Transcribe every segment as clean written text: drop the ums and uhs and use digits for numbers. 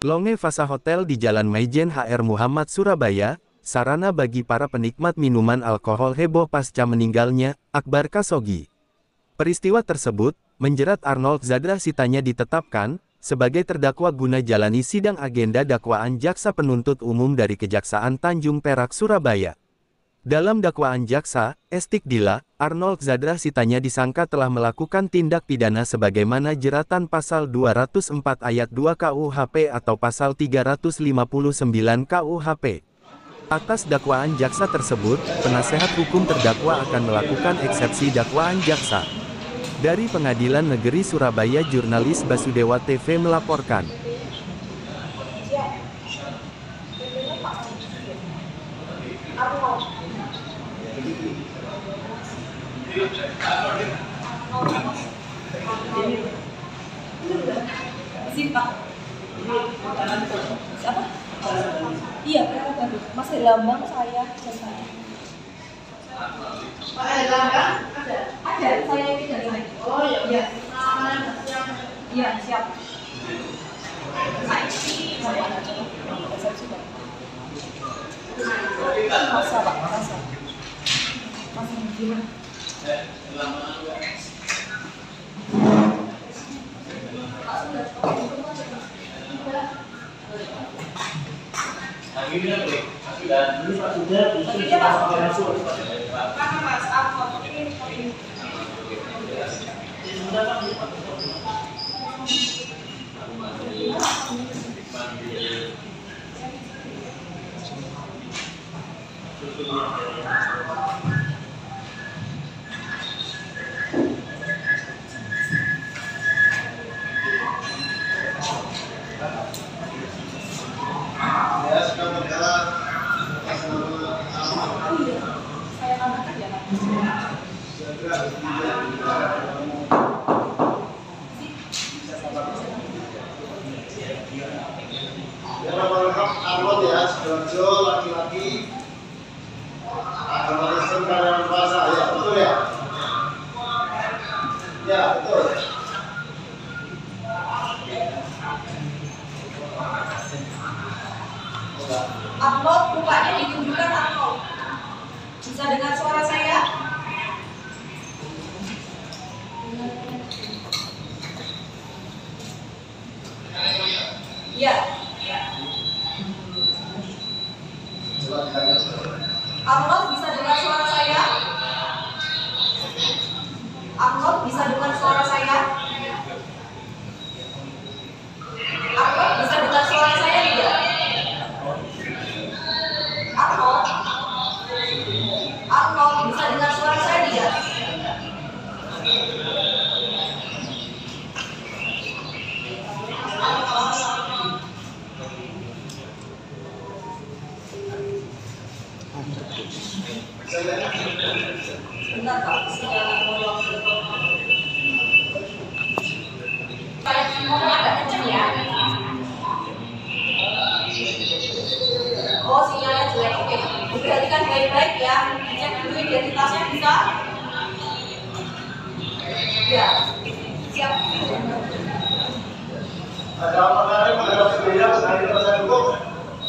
Longe Fasa Hotel di Jalan Maijen HR Muhammad Surabaya, sarana bagi para penikmat minuman alkohol heboh pasca meninggalnya Akbar Khashoggi. Peristiwa tersebut menjerat Arnold Zadra Sitanya ditetapkan sebagai terdakwa guna jalani sidang agenda dakwaan jaksa penuntut umum dari Kejaksaan Tanjung Perak Surabaya. Dalam dakwaan jaksa, Estik Dila, Arnold Zadra Sitanya disangka telah melakukan tindak pidana sebagaimana jeratan pasal 204 ayat 2 KUHP atau pasal 359 KUHP. Atas dakwaan jaksa tersebut, penasehat hukum terdakwa akan melakukan eksepsi dakwaan jaksa. Dari Pengadilan Negeri Surabaya, jurnalis Basudewa TV melaporkan. Siapa? Iya, baru. Masih lambang saya dan saya. Ada. Saya ini dari saya. Oh iya. Iya, siap. Masa Pak, masa. Masa gimana? Arnold ya, Sidoarjo laki-laki agama Kristen karyawan puasa, ya betul ya? Ya betul. Arnold, mukanya ditunjukkan Arnold. Bisa dengar suara saya? Ya. Arnold bisa dengar suara saya? Arnold bisa dengar suara saya? Arnold bisa dengar suara saya tidak? Arnold? Arnold bisa dengar suara saya tidak? Bentar Pak, sinyalnya mau saya ngomong agak kenceng ya. Oh, sinyalnya jelek. Oke, perhatikan baik-baik ya. Cek dulu identitasnya bisa. Ya, siap. Ada apa kali menghadap sebenarnya dari penasihat hukum?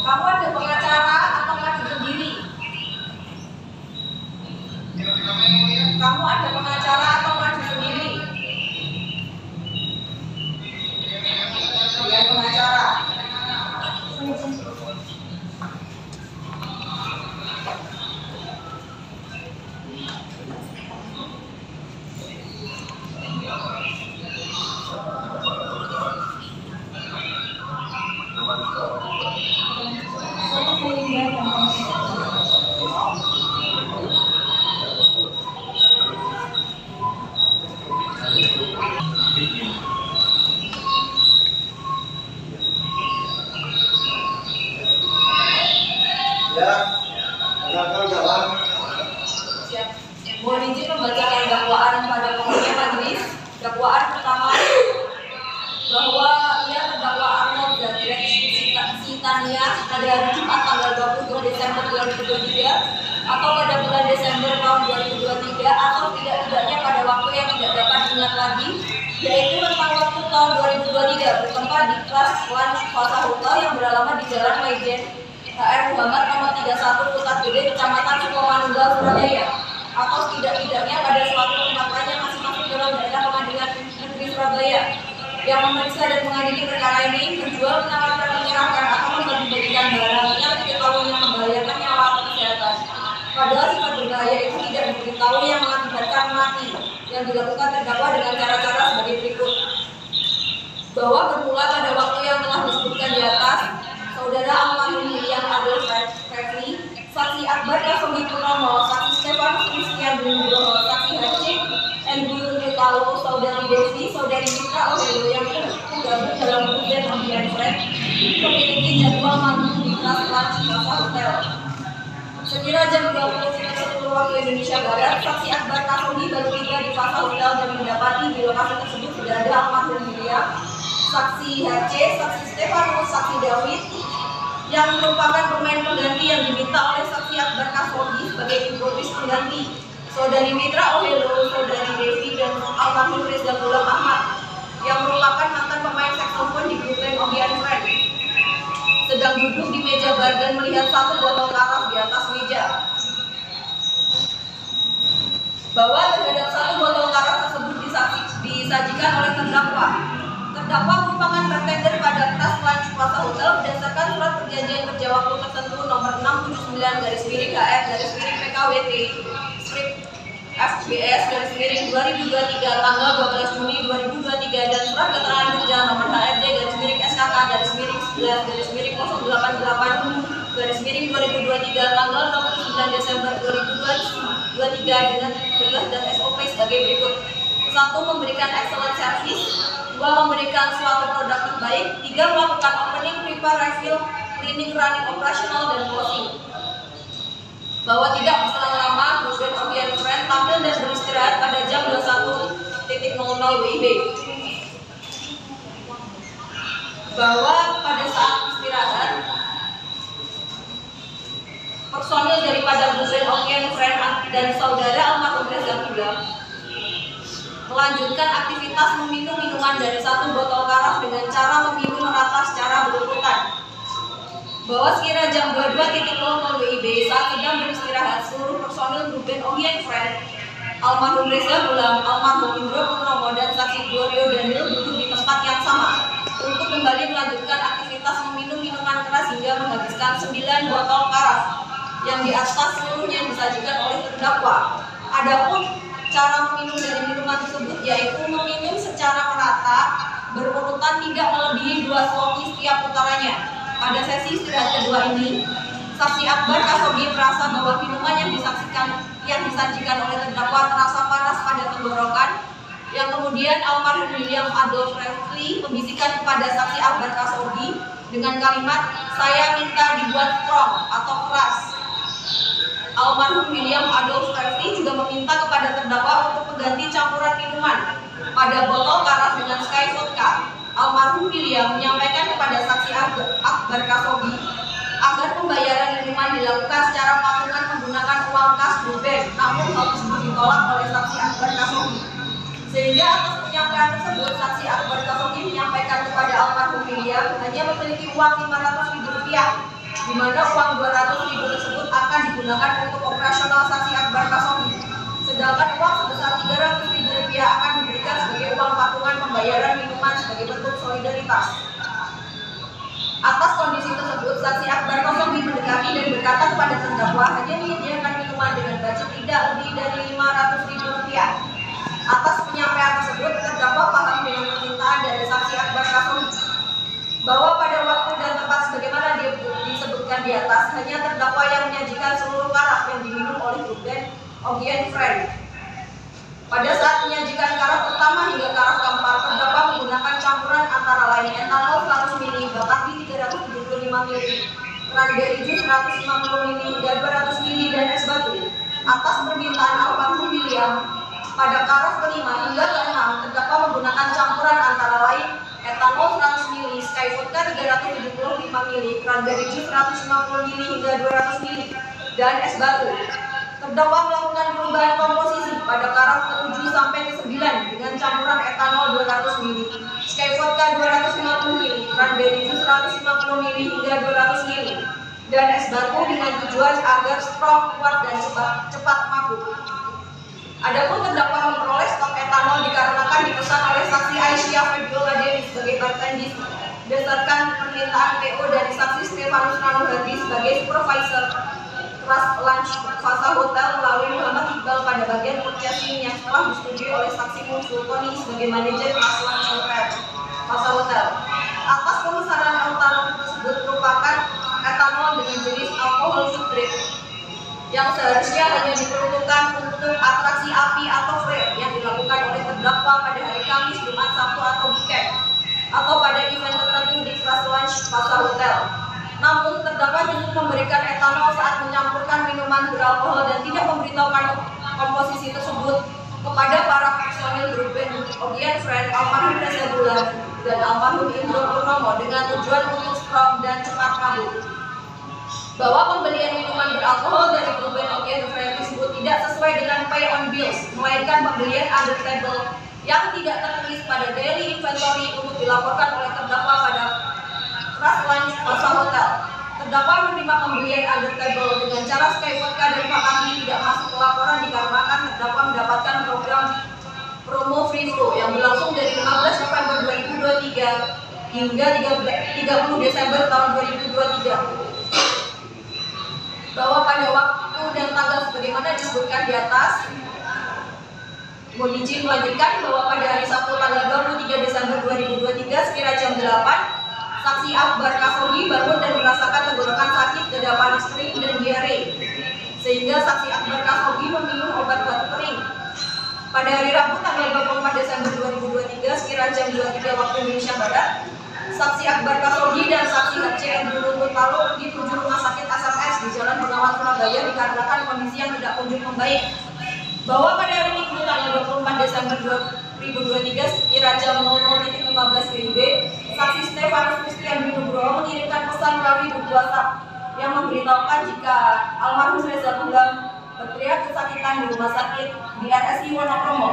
Kamu ada pengacara atau maju sendiri? Kamu ada pengacara atau maju sendiri? Ya, pengacara. Ya, silakan jalan. Siap. Mohon izin membacakan dakwaan pada pokoknya majelis. Dakwaan pertama bahwa ia terdakwa Arnold Zadra Sitanya pada hari Jumat tanggal 22 Desember 2023 atau pada bulan Desember tahun 2023 atau tidak-tidaknya pada waktu yang tidak dapat diingat lagi, yaitu tentang waktu tahun 2023 bertempat di kelas lunch Fasa Hotel yang beralamat di Jalan Maijen HR Muhammad nomor 31 Pusat Gede, Kecamatan Sukomanunggal, Surabaya. Atau setidak-tidaknya pada suatu tempat lain yang masih masuk dalam daerah Pengadilan Negeri Surabaya. Yang memeriksa dan mengadili perkara ini menjual, menawarkan, menyerahkan atau membagi-bagikan barang yang diketahui yang membahayakan nyawa atau kesehatan. Padahal sifat berbahaya itu tidak diberitahu yang mengakibatkan mati, yang dilakukan terdakwa dengan cara-cara sebagai berikut. Bahwa bermula pada waktu yang telah disebutkan di atas, Saudara almarhum William Adolf Refli, Saksi Akbar Kasongi Purnomo, Saksi Stefanus Christian Nugroho, Saksi Haji Enduyun Ketalo, Saudari Desi, Saudari Mitra Ohelo yang tergabung dalam grup band Ambian Friend, memiliki jadwal manggung di kelas lunch Fasa Hotel. Sekira jam 20.10 waktu Indonesia Barat, Saksi Akbar Kasongi baru tiba di Fasa Hotel dan mendapati di lokasi tersebut sudah ada almarhum William, Saksi HC, Saksi Stefanus, Saksi David, yang merupakan pemain pengganti yang diminta oleh Saksi Akbar Kasongi sebagai improvis pengganti, Saudari Mitra Ohelo, Saudari Devi, dan almarhum Reza Gulam Ahmad, yang merupakan mantan pemain saksofon di grup band Ambian Friend, sedang duduk di meja bar dan melihat satu botol karas di atas meja. Bahwa terhadap satu botol karas tersebut disajikan oleh terdakwa. Terdakwa merupakan bartender pada kelas lunch Fasa Hotel berdasarkan surat perjanjian kerja waktu tertentu nomor 679/HR/PKWT strip FBS /2023 tanggal 12 Juni 2023 dan surat keterangan kerja nomor HRD SKK/11/088/2023 tanggal 29 Desember 2023 dengan tugas dan SOP sebagai berikut. 1. Memberikan excellent service. 2. Memberikan suatu produk terbaik. 3. Melakukan opening, prepare, refill, cleaning, running, operational, dan closing. Bahwa tidak berselang lama, grup band Ambian Friend tampil dan beristirahat pada jam 21.00 WIB. Bahwa pada saat istirahat, personil daripada grup band Ambian Friend dan saudara almarhum Reza Gulam melanjutkan aktivitas meminum minuman dari satu botol karas dengan cara meminum merata secara berurutan. Bahwa sekira jam 22.00 WIB saat sedang beristirahat, seluruh personil grup band Ambian Friend, almarhum Reza Gulam, almarhum Indro Purnomo, dan Saksi Glorio Daniel duduk di tempat yang sama untuk kembali melanjutkan aktivitas meminum minuman keras hingga menghabiskan 9 botol karas yang di atas seluruhnya disajikan oleh terdakwa. Adapun cara meminum dari minuman tersebut yaitu meminum secara merata berurutan tidak melebihi 2 sloki setiap putarannya. Pada sesi istirahat kedua ini, Saksi Akbar Kasongi merasa bahwa minuman yang disajikan oleh terdakwa terasa panas pada tenggorokan, yang kemudian almarhum William Adolf Refli membisikkan kepada Saksi Akbar Kasongi dengan kalimat, "Saya minta dibuat strong atau keras." Almarhum William Adolf Refli juga meminta kepada terdakwa untuk mengganti campuran minuman pada botol karas dengan Sky Vodka. Almarhum William menyampaikan kepada Saksi Akbar Kasongi agar pembayaran minuman dilakukan secara patungan menggunakan uang kas grup band, namun hal tersebut ditolak oleh Saksi Akbar Kasongi. Sehingga atas penyampaian tersebut, Saksi Akbar Kasongi menyampaikan kepada almarhum William hanya memiliki uang Rp500.000, di mana uang Rp200.000 tersebut akan digunakan untuk operasional Saksi Akbar Kasongi. Sedangkan uang sebesar Rp300.000 akan diberikan sebagai uang patungan pembayaran minuman sebagai bentuk solidaritas. Atas kondisi tersebut, Saksi Akbar Kasongi mendekati dan berkata kepada terdakwa hanya menyediakan minuman dengan budget tidak lebih dari Rp500.000. Atas penyampaian tersebut, terdakwa paham dengan permintaan dari Saksi Akbar Kasongi bahwa pada waktu dan tempat sebagaimana disebutkan di atas, hanya terdakwa yang menyajikan seluruh karas yang diminum oleh grup band Ambian Friend. Pada saat menyajikan karas pertama hingga karas keempat, terdakwa menggunakan campuran antara lain etanol 100 ml, Bacardi 375 ml, cranberry juice 150 ml, hingga 200 ml, dan es batu. Atas permintaan almarhum William, pada karas kelima hingga keenam, terdakwa menggunakan campuran antara lain etanol 100 ml, Sky Vodka 375 ml, cranberry juice 150 ml hingga 200 ml, dan es batu. Terdakwa melakukan perubahan komposisi pada karat ke-7 sampai ke-9 dengan campuran etanol 200 ml, Sky Vodka 250 ml, Cranberry Juice 150 ml hingga 200 ml, dan es batu dengan tujuan agar strong, kuat, dan cepat mabuk. Adapun terdakwa memperoleh stok etanol dikarenakan dipesan oleh saksi Aisyah Febiola Dewi sebagai bartendis berdasarkan permintaan PO dari saksi Stefanus Ranuhadi sebagai supervisor Trust Lunch Fasa Hotel melalui Muhammad Iqbal pada bagian purchasing yang telah disetujui oleh saksi Sultoni sebagai manajer Trust Lunch Hotel Fasa Hotel. Atas pemesanan etanol tersebut merupakan etanol dengan jenis alkohol citrate yang seharusnya hanya diperuntukkan untuk atraksi api atau flare yang dilakukan oleh terdakwa pada hari Kamis, Jumat, Sabtu atau weekend atau pada event tertentu di Trust Lunch Fasa Hotel. Namun terdakwa justru memberikan etanol saat mencampurkan minuman beralkohol dan tidak memberitahukan komposisi tersebut kepada para personil grup band Ogian Friend, almarhum Reza Bulan dan almarhum Indro Purnomo dengan tujuan untuk strong dan cepat mabuk. Bahwa pembelian minuman beralkohol dari grup band Ogian Friend tersebut tidak sesuai dengan pay on bills, melainkan pembelian under table yang tidak tertulis pada daily inventory untuk dilaporkan oleh terdakwa pada Trust Lunch Fasa Hotel. Terdakwa menerima pembelian under table dengan cara Sky Vodka dan Pak Andi tidak masuk ke laporan dikarenakan terdakwa mendapatkan program promo free flow yang berlangsung dari 15 November 2023 hingga 30 Desember tahun 2023. Bahwa pada waktu dan tanggal sebagaimana disebutkan di atas, mohon izin melanjutkan bahwa pada hari Sabtu tanggal 23 Desember 2023 sekira jam 8, saksi Akbar Kasogi bangun dan merasakan tenggorokan sakit, dada panas kering dan diare, sehingga saksi Akbar Kasogi meminum obat batuk kering. Pada hari Rabu tanggal 24 Desember 2023 sekira jam 23 waktu Indonesia Barat, saksi Akbar Kasogi dan saksi HCN Durunut Talo pergi menuju rumah sakit ASMS di Jalan Bengawan Surabaya dikarenakan kondisi yang tidak kunjung membaik. Bahwa pada hari Minggu tanggal 24 Desember 2023 sekira jam 00.15 WIB, saksi Stefanus Kristian Nugroho mengirimkan pesan melalui grup WhatsApp yang memberitahukan jika almarhum Reza Bulan berteriak kesakitan di rumah sakit di RSI Wonokromo.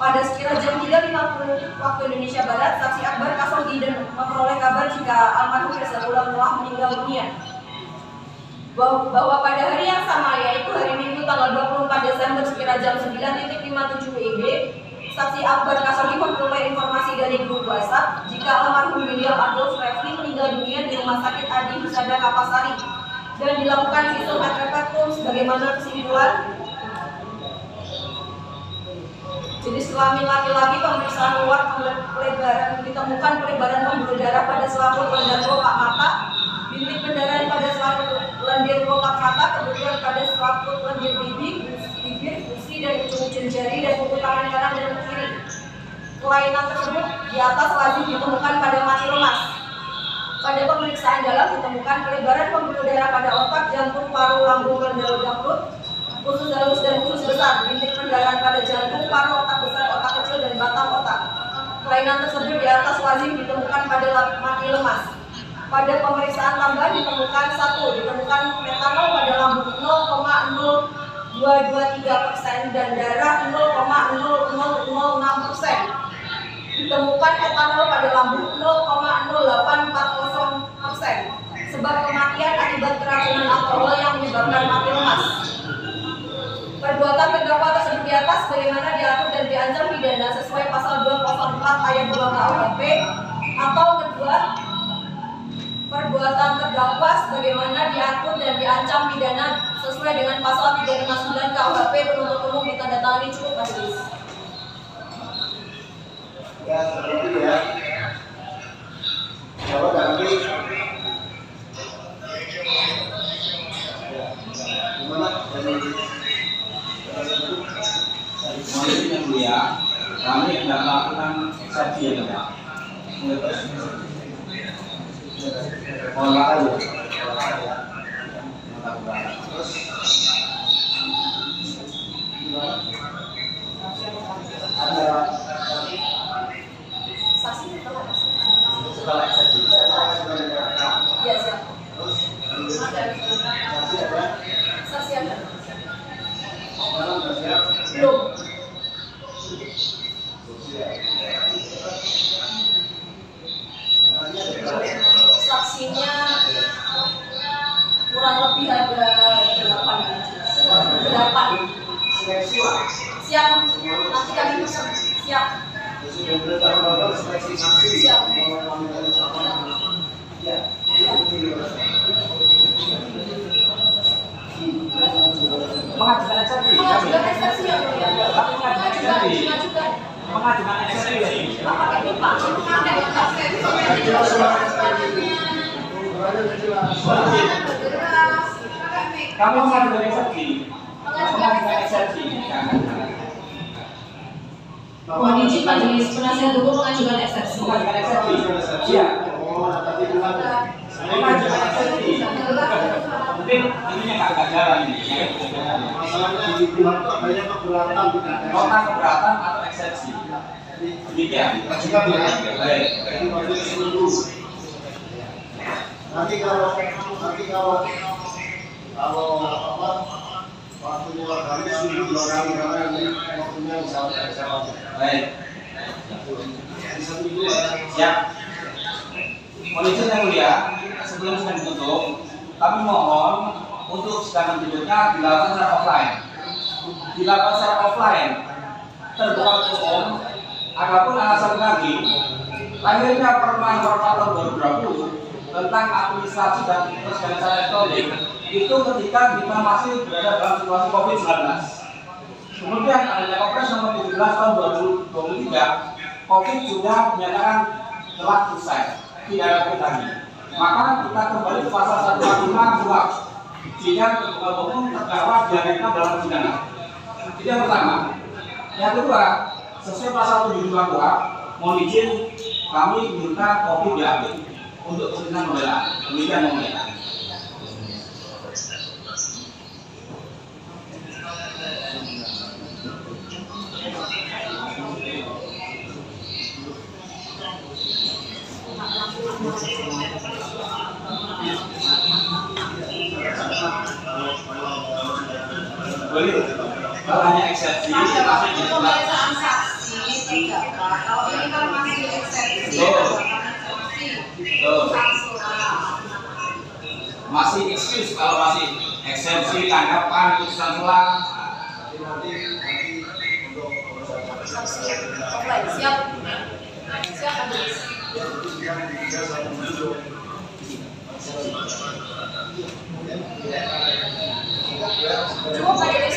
Pada sekira jam 3.50 waktu Indonesia Barat, saksi Akbar Kasogi dan memperoleh kabar jika almarhum Reza Bulan telah meninggal dunia. Bahwa pada hari yang sama, yaitu hari Minggu tanggal 24 Desember sekira jam 9.57 WIB, saksi Akbar Kasogi memperoleh informasi dari grup WhatsApp jika almarhum William Adolf Refli meninggal dunia di Rumah Sakit Adi Husada Kapasari dan dilakukan visum et repertum sebagaimana kesimpulan jenis kelamin laki-laki, pemeriksaan luar, pelebaran ditemukan pelebaran pembuluh darah pada selaput lendir kelopak mata, bintik pendarahan pada selaput lendir kelopak mata, kemudian pada selaput lendir bibir, gusi dan ujung-ujung jari dan kuku tangan kanan dan kiri. Kelainan tersebut di atas lazim ditemukan pada mati lemas. Pada pemeriksaan dalam ditemukan pelebaran pembuluh darah pada otak, jantung, paru, lambung, lendir otak perut, usus halus dan usus besar, bintik pendarahan pada jantung, paru, otak besar, otak kecil, dan batang otak. Kelainan tersebut di atas lazim ditemukan pada mati lemas. Pada pemeriksaan tambahan ditemukan ditemukan metanol pada lambung 0,0223% dan darah 0,0006%. Ditemukan etanol pada lambung 0,0840%. Sebab kematian akibat keracunan alkohol yang menyebabkan mati lemas. Perbuatan terdakwa tersebut di atas bagaimana diatur dan diancam pidana sesuai pasal 204 ayat 2 KUHP, atau kedua, perbuatan terdakwa sebagaimana diatur dan diancam pidana sesuai dengan pasal 359 KUHP penuntut umum ditandatangani cukup majelis. Ya, seperti ya. Jawab ganti. Gimana? Mohon yang mulia, kami tidak melakukan eksepsi ya Pak. Mohon maaf ya. Ada Saksi setelah eksepsi. ya siap. Masih ada. Saksi ada. seleksi lah. Siap. Nanti kami pesan. Siap. Sudah bertahun-tahun seleksi saksi. Siap. Ya. Mengajukan eksepsi. Mengajukan eksepsi yang mulia. Tapi mengajukan eksepsi. Mengajukan. Mengajukan eksepsi. Pakai pipa. Pakai Kamu mengajukan eksepsi. Mengajukan eksepsi. Mohon izin majelis penasihat hukum mengajukan eksepsi. Mengajukan eksepsi. Iya. Mengajukan eksepsi. Mungkin ini agak jalan ini. Masalahnya di bulan itu banyak keberatan tidak ada. Nota keberatan atau eksepsi. Demikian. Juga tidak. Baik. Jadi majelis menunggu. Nanti kalau apa waktunya kami sudah 2 kali karena ini waktunya sampai Baik. bisa dulu ya. Siap. Mohon izin yang mulia, sebelum sidang ditutup, kami mohon untuk sidang berikutnya dilakukan secara offline. Dilakukan secara offline, terbuka untuk umum. Adapun alasan lagi, lahirnya Permen Nomor 4 Tahun 2020 tentang administrasi dan persidangan secara elektronik itu ketika kita masih berada dalam situasi COVID-19. Kemudian adanya Kepres Nomor 17 Tahun 2023, COVID sudah dinyatakan telah selesai, tidak ada COVID lagi. Maka kita kembali ke pasal 145 KUHP, jika terbuka umum terdakwa dihadirkan dalam persidangan. Itu yang pertama. Yang kedua, sesuai pasal 75 KUHP, mohon izin kami minta kopi BAP untuk kepentingan pembelaan. Demikian yang mulia. Boleh. Kalau hanya eksepsi, masih pemeriksaan saksi terdakwa. Kalau ini kan masih eksepsi. masih excuse kalau masih eksepsi, tanggapan, putusan selah. Siap. Siap, majelis. Cukup majelis.